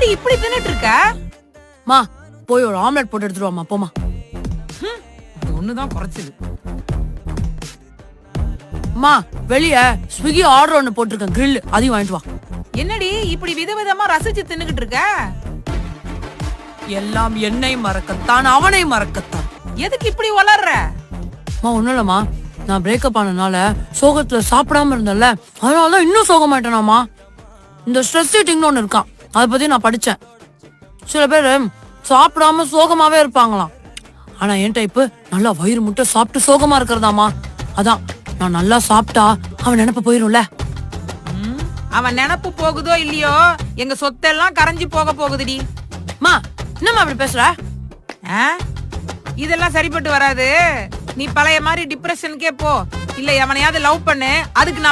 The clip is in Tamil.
என்னடி இப்படி தின்னுட்டு இருக்க? மா போய் ஒரு ஆம்லெட் போட்டு எடுத்துட்டு வாமா போமா. இது ஒண்ணுதான் குறைச்சது. மா வெளிய ஸ்விக்கி ஆர்டர் ஒன்னு போட்டிருக்கேன் கிரில், அதையும் வாங்கிட்டு வா. என்னடி இப்படி விதவிதமா ரசிச்சு தின்னுகிட்டு இருக்க? எல்லாம் என்னை மறக்கத்தான் அவனை மறக்கத்தான். எதுக்கு இப்படி வளர்ற? மா ஒண்ணும் இல்லம்மா, நான் பிரேக்கப் ஆனதுனால சோகத்துல சாப்பிடாம இருந்தேன்ல, அதனாலதான் இன்னும் சோகமாயிட்டேனாமா. இந்த ஸ்ட்ரெஸ் ஈட்டிங்னு ஒண்ணு இருக்கான், அதை பத்தி நான் படிச்சேன். சில பேர் சாப்பிடாம சோகமாவே இருப்பாங்களாம். ஆனா என் டைப்பு நல்லா வயிறு முட்டை சாப்பிட்டு சோகமா இருக்கிறதாமா. அதான் நான் நல்லா சாப்பிட்டா அவன் நினைப்பு போயிரும்ல. அவன் நினப்பு போகுதோ இல்லையோ, எங்க சொத்தெல்லாம் கரைஞ்சி போக போகுதுடி. மா என்னம்மா அப்படி பேசுற? இதெல்லாம் சரிப்பட்டு வராது. நீ பழைய மாதிரி டிப்ரெஷனுக்கே போ, இல்ல எவனையாவது லவ் பண்ணு, அதுக்கு நான்